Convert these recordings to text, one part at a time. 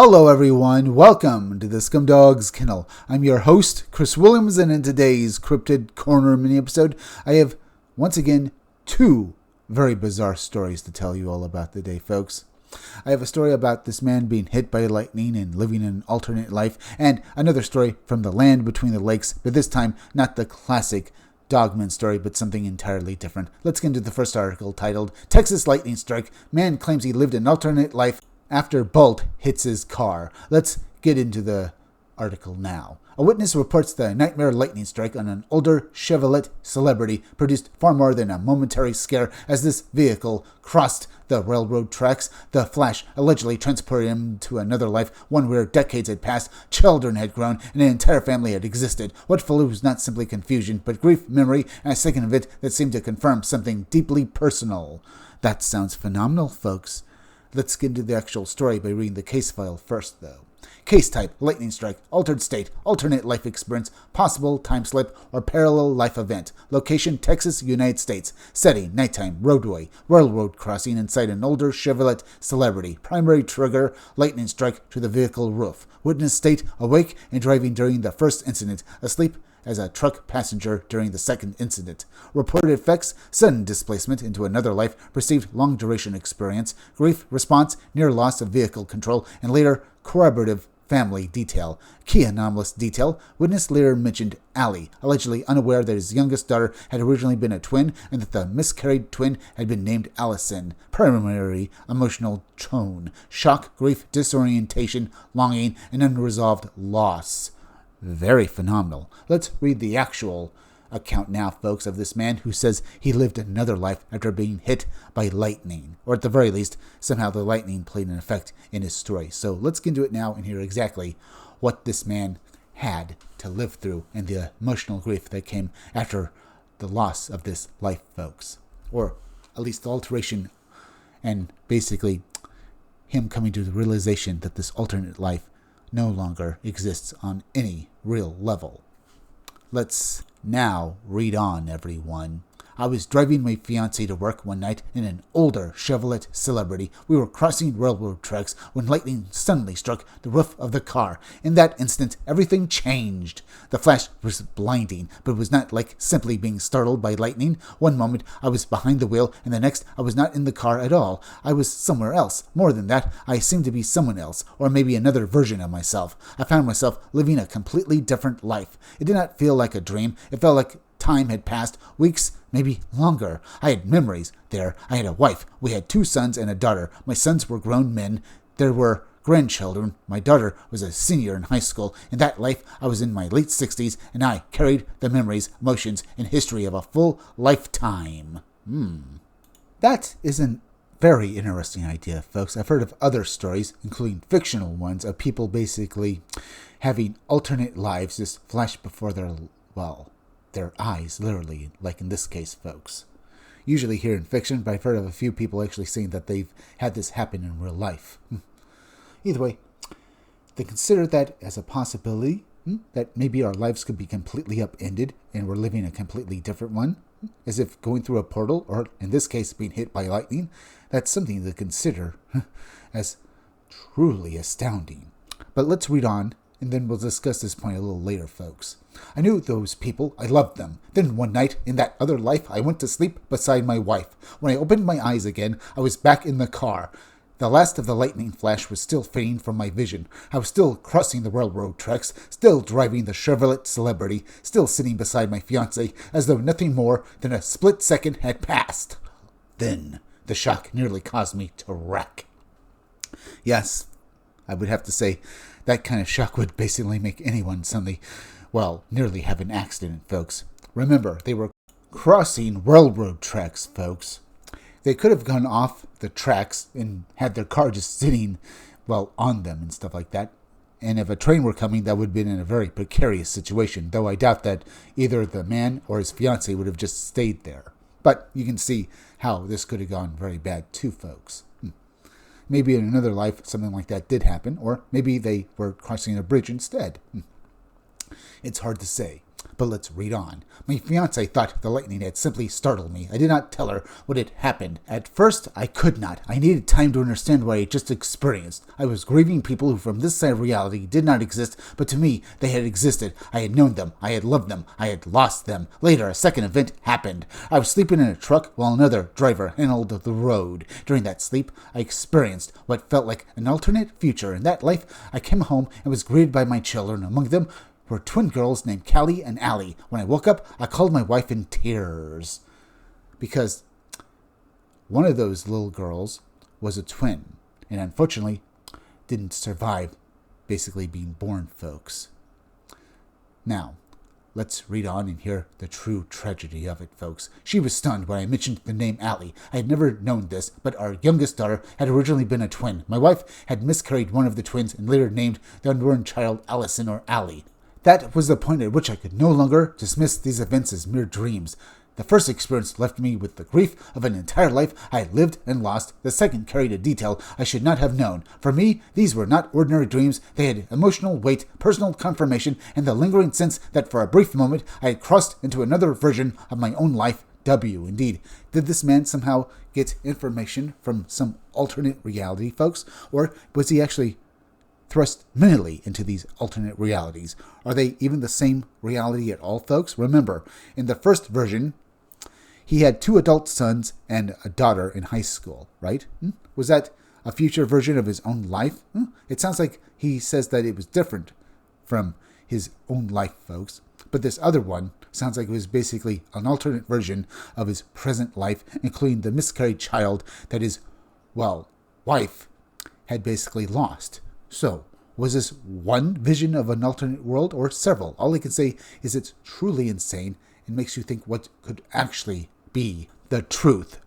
Hello everyone, welcome to the Scumdogs Kennel. I'm your host, Chris Williams, and in today's Cryptid Corner mini-episode, I have, once again, two very bizarre stories to tell you all about today, folks. I have a story about this man being hit by lightning and living an alternate life, and another story from the land between the lakes, but this time not the classic Dogman story, but something entirely different. Let's get into the first article titled, Texas Lightning Strike, Man Claims He Lived an Alternate Life After Bolt Hits His Car. Let's get into the article now. A witness reports the nightmare lightning strike on an older Chevrolet celebrity produced far more than a momentary scare as this vehicle crossed the railroad tracks. The flash allegedly transported him to another life, one where decades had passed, children had grown, and an entire family had existed. What followed was not simply confusion, but grief, memory, and a second event that seemed to confirm something deeply personal. That sounds phenomenal, folks. Let's get into the actual story by reading the case file first, though. Case type, lightning strike, altered state, alternate life experience, possible time slip, or parallel life event. Location, Texas, United States. Setting, nighttime, roadway, railroad crossing inside an older Chevrolet celebrity. Primary trigger, lightning strike to the vehicle roof. Witness state, awake and driving during the first incident, asleep as a truck passenger during the second incident. Reported effects, sudden displacement into another life, perceived long-duration experience, grief response, near loss of vehicle control, and later corroborative family detail. Key anomalous detail, witness later mentioned Allie, allegedly unaware that his youngest daughter had originally been a twin and that the miscarried twin had been named Allison. Primary emotional tone, shock, grief, disorientation, longing, and unresolved loss. Very phenomenal. Let's read the actual account now, folks, of this man who says he lived another life after being hit by lightning. Or at the very least, somehow the lightning played an effect in his story. So let's get into it now and hear exactly what this man had to live through and the emotional grief that came after the loss of this life, folks. Or at least the alteration and basically him coming to the realization that this alternate life no longer exists on any real level. Let's now read on, everyone. I was driving my fiancée to work one night in an older Chevrolet celebrity. We were crossing railroad tracks when lightning suddenly struck the roof of the car. In that instant, everything changed. The flash was blinding, but it was not like simply being startled by lightning. One moment, I was behind the wheel, and the next, I was not in the car at all. I was somewhere else. More than that, I seemed to be someone else, or maybe another version of myself. I found myself living a completely different life. It did not feel like a dream. It felt like time had passed, weeks, maybe longer. I had memories there. I had a wife. We had 2 sons and a daughter. My sons were grown men. There were grandchildren. My daughter was a senior in high school. In that life, I was in my late 60s, and I carried the memories, emotions, and history of a full lifetime. That is a very interesting idea, folks. I've heard of other stories, including fictional ones, of people basically having alternate lives just flash before their eyes, literally, like in this case, folks. Usually here in fiction, but I've heard of a few people actually saying that they've had this happen in real life. Either way, they consider that as a possibility, that maybe our lives could be completely upended and we're living a completely different one, as if going through a portal, or in this case, being hit by lightning. That's something to consider as truly astounding. But let's read on, and then we'll discuss this point a little later, folks. I knew those people. I loved them. Then one night, in that other life, I went to sleep beside my wife. When I opened my eyes again, I was back in the car. The last of the lightning flash was still fading from my vision. I was still crossing the railroad tracks, still driving the Chevrolet celebrity, still sitting beside my fiancée, as though nothing more than a split second had passed. Then the shock nearly caused me to wreck. Yes, I would have to say that kind of shock would basically make anyone suddenly, nearly have an accident, folks. Remember, they were crossing railroad tracks, folks. They could have gone off the tracks and had their car just sitting, on them and stuff like that. And if a train were coming, that would have been in a very precarious situation, though I doubt that either the man or his fiancée would have just stayed there. But you can see how this could have gone very bad too, folks. Maybe in another life, something like that did happen, or maybe they were crossing a bridge instead. It's hard to say. But let's read on. My fiancée thought the lightning had simply startled me. I did not tell her what had happened. At first, I could not. I needed time to understand what I had just experienced. I was grieving people who from this side of reality did not exist, but to me, they had existed. I had known them. I had loved them. I had lost them. Later, a second event happened. I was sleeping in a truck while another driver handled the road. During that sleep, I experienced what felt like an alternate future. In that life, I came home and was greeted by my children. Among them were twin girls named Callie and Allie. When I woke up, I called my wife in tears because one of those little girls was a twin and unfortunately didn't survive basically being born, folks. Now, let's read on and hear the true tragedy of it, folks. She was stunned when I mentioned the name Allie. I had never known this, but our youngest daughter had originally been a twin. My wife had miscarried one of the twins and later named the unborn child Allison or Allie. That was the point at which I could no longer dismiss these events as mere dreams. The first experience left me with the grief of an entire life I had lived and lost. The second carried a detail I should not have known. For me, these were not ordinary dreams. They had emotional weight, personal confirmation, and the lingering sense that for a brief moment I had crossed into another version of my own life. Indeed, did this man somehow get information from some alternate reality, folks? Or was he actually thrust mentally into these alternate realities? Are they even the same reality at all, folks? Remember, in the first version, he had 2 adult sons and a daughter in high school, right? Was that a future version of his own life? It sounds like he says that it was different from his own life, folks. But this other one sounds like it was basically an alternate version of his present life, including the miscarried child that his, wife had basically lost. So, was this one vision of an alternate world or several? All I can say is it's truly insane and makes you think what could actually be the truth.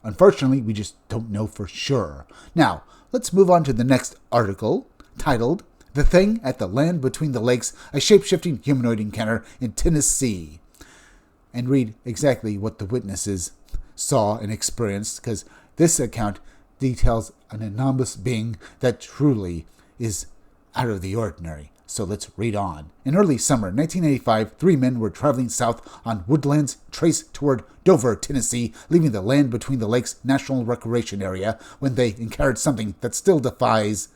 Unfortunately, we just don't know for sure. Now, let's move on to the next article, titled, "The Thing at the Land Between the Lakes, a Shape-Shifting Humanoid Encounter in Tennessee," and read exactly what the witnesses saw and experienced, because this account details an anomalous being that truly is out of the ordinary. So let's read on. In early summer 1985, 3 men were traveling south on Woodlands Trace toward Dover, Tennessee, leaving the Land Between the Lakes National Recreation Area when they encountered something that still defies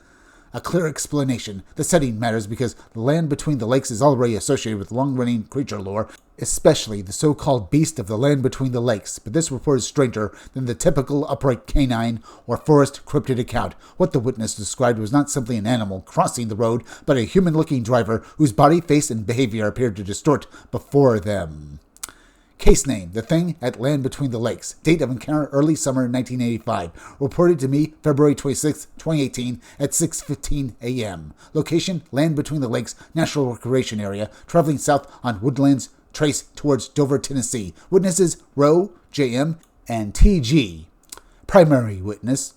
a clear explanation. The setting matters because the Land Between the Lakes is already associated with long-running creature lore, especially the so-called beast of the Land Between the Lakes. But this report is stranger than the typical upright canine or forest cryptid account. What the witness described was not simply an animal crossing the road, but a human-looking driver whose body, face, and behavior appeared to distort before them. Case name, The Thing at Land Between the Lakes. Date of encounter, early summer 1985. Reported to me February 26, 2018 at 6:15 a.m. Location, Land Between the Lakes National Recreation Area. Traveling south on Woodlands Trace towards Dover, Tennessee. Witnesses, Roe, J.M., and T.G. Primary witness,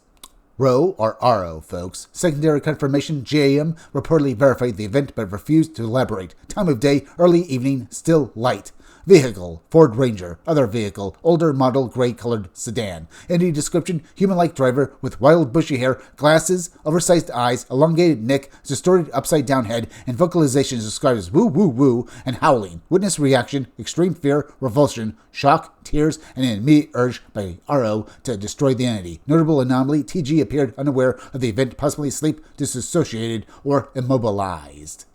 Roe or RO, folks. Secondary confirmation, J.M. reportedly verified the event but refused to elaborate. Time of day, early evening, still light. Vehicle, Ford Ranger. Other vehicle, older model gray-colored sedan. Any description, human-like driver with wild bushy hair, glasses, oversized eyes, elongated neck, distorted upside-down head, and vocalizations described as woo, woo, woo, and howling. Witness reaction, extreme fear, revulsion, shock, tears, and an immediate urge by RO to destroy the entity. Notable anomaly, TG appeared unaware of the event, possibly asleep, disassociated, or immobilized.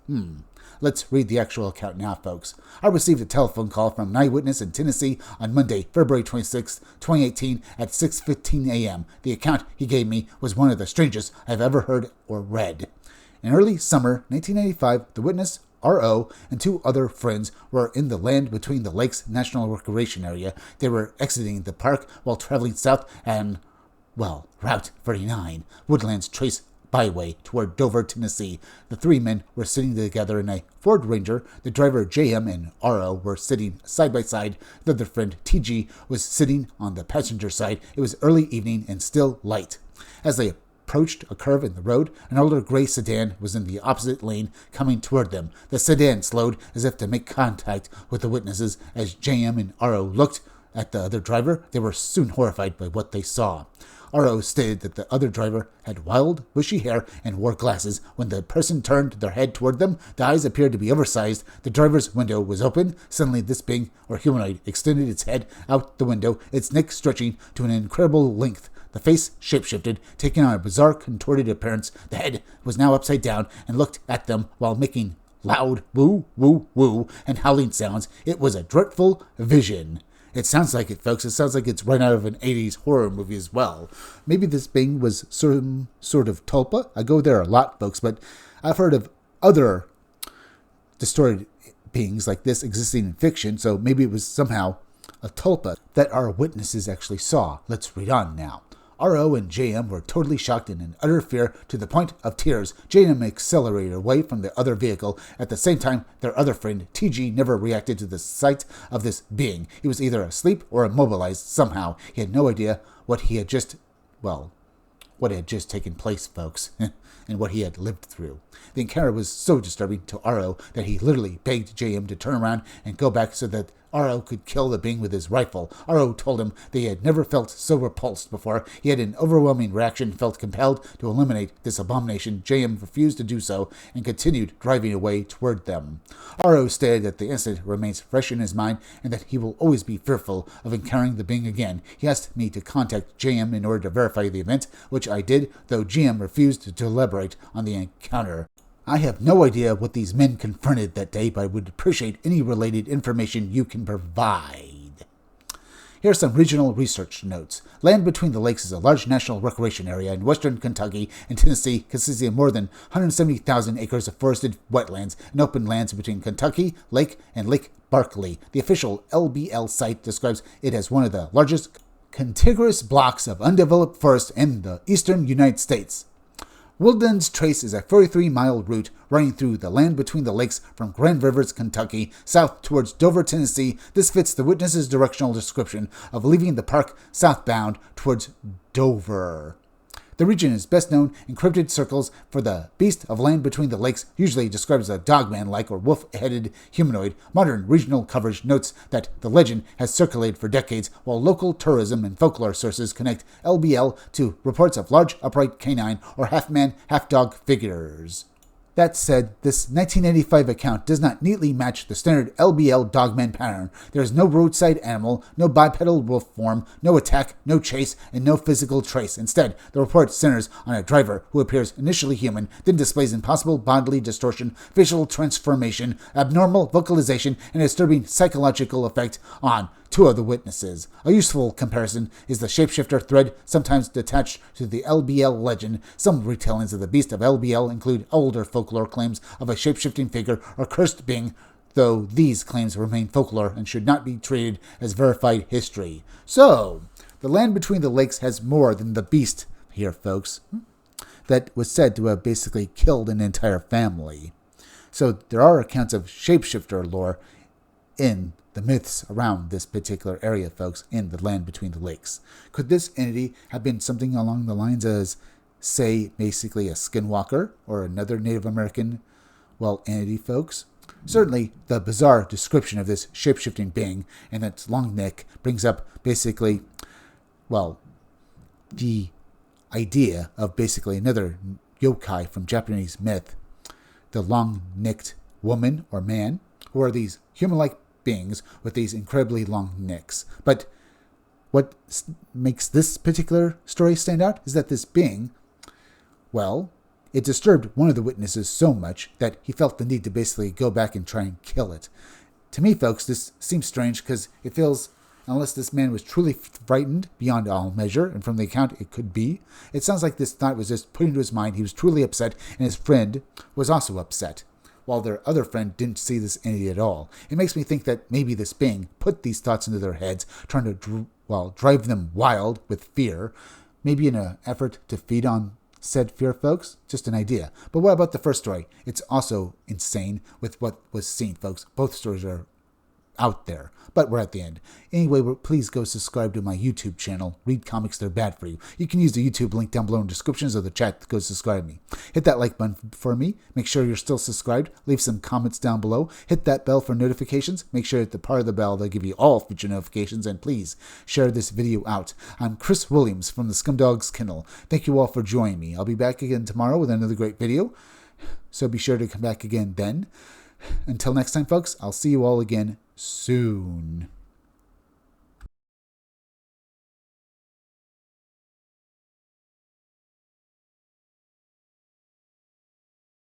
Let's read the actual account now, folks. I received a telephone call from an eyewitness in Tennessee on Monday, February 26, 2018 at 6:15 a.m. The account he gave me was one of the strangest I've ever heard or read. In early summer 1985, the witness, RO, and 2 other friends were in the Land Between the Lakes National Recreation Area. They were exiting the park while traveling south and, Route 49, Woodlands Trace Byway toward Dover, Tennessee. The 3 men were sitting together in a Ford Ranger. The driver, JM, and RO were sitting side by side. The other friend, TG, was sitting on the passenger side. It was early evening and still light. As they approached a curve in the road, an older gray sedan was in the opposite lane coming toward them. The sedan slowed as if to make contact with the witnesses. As JM and RO looked at the other driver, they were soon horrified by what they saw. RO stated that the other driver had wild, bushy hair and wore glasses. When the person turned their head toward them, the eyes appeared to be oversized. The driver's window was open. Suddenly, this being, or humanoid, extended its head out the window, its neck stretching to an incredible length. The face shapeshifted, taking on a bizarre, contorted appearance. The head was now upside down and looked at them while making loud woo, woo, woo, and howling sounds. It was a dreadful vision. It sounds like it, folks. It sounds like it's right out of an 80s horror movie as well. Maybe this being was some sort of tulpa. I go there a lot, folks, but I've heard of other distorted beings like this existing in fiction, so maybe it was somehow a tulpa that our witnesses actually saw. Let's read on now. RO and JM were totally shocked and in utter fear to the point of tears. JM accelerated away from the other vehicle. At the same time, their other friend, TG, never reacted to the sight of this being. He was either asleep or immobilized somehow. He had no idea what had just taken place, folks, and what he had lived through. The encounter was so disturbing to RO that he literally begged JM to turn around and go back so that RO could kill the being with his rifle. RO told him that he had never felt so repulsed before. He had an overwhelming reaction, felt compelled to eliminate this abomination. JM refused to do so and continued driving away toward them. RO stated that the incident remains fresh in his mind and that he will always be fearful of encountering the being again. He asked me to contact JM in order to verify the event, which I did, though GM refused to elaborate on the encounter. I have no idea what these men confronted that day, but I would appreciate any related information you can provide. Here are some regional research notes. Land Between the Lakes is a large national recreation area in western Kentucky and Tennessee, consisting of more than 170,000 acres of forested wetlands and open lands between Kentucky Lake and Lake Barkley. The official LBL site describes it as one of the largest contiguous blocks of undeveloped forest in the eastern United States. Woodlands Trace is a 43-mile route running through the land between the lakes from Grand Rivers, Kentucky, south towards Dover, Tennessee. This fits the witness's directional description of leaving the park southbound towards Dover. The region is best known in cryptid circles for the beast of land between the lakes, usually described as a dogman-like or wolf-headed humanoid. Modern regional coverage notes that the legend has circulated for decades, while local tourism and folklore sources connect LBL to reports of large upright canine or half-man, half-dog figures. That said, this 1985 account does not neatly match the standard LBL dogman pattern. There is no roadside animal, no bipedal wolf form, no attack, no chase, and no physical trace. Instead, the report centers on a driver who appears initially human, then displays impossible bodily distortion, facial transformation, abnormal vocalization, and a disturbing psychological effect on two of the witnesses. A useful comparison is the shapeshifter thread, sometimes detached to the LBL legend. Some retellings of the beast of LBL include older folklore claims of a shapeshifting figure or cursed being, though these claims remain folklore and should not be treated as verified history. So, the land between the lakes has more than the beast here, folks, that was said to have basically killed an entire family. So, there are accounts of shapeshifter lore in the myths around this particular area, folks, in the land between the lakes. Could this entity have been something along the lines as, say, basically a skinwalker or another Native American, entity, folks? Certainly, the bizarre description of this shape-shifting being and its long neck brings up basically, the idea of basically another yokai from Japanese myth, the long-necked woman or man, who are these human-like beings with these incredibly long necks. But what makes this particular story stand out is that this being, it disturbed one of the witnesses so much that he felt the need to basically go back and try and kill it. To me, folks, this seems strange because it feels, unless this man was truly frightened beyond all measure, and from the account it could be, it sounds like this thought was just put into his mind. He was truly upset, and his friend was also upset, while their other friend didn't see this entity at all. It makes me think that maybe this being put these thoughts into their heads, trying to drive them wild with fear, maybe in an effort to feed on said fear, folks. Just an idea. But what about the first story? It's also insane with what was seen, folks. Both stories are out there. But we're at the end. Anyway, please go subscribe to my YouTube channel, Read Comics That Are Bad For You. You can use the YouTube link down below in the descriptions of the chat to go subscribe to me. Hit that like button for me. Make sure you're still subscribed. Leave some comments down below. Hit that bell for notifications. Make sure you hit the part of the bell that'll give you all future notifications. And please share this video out. I'm Chris Williams from the Scumdogs Kennel. Thank you all for joining me. I'll be back again tomorrow with another great video. So be sure to come back again then. Until next time, folks, I'll see you all again soon.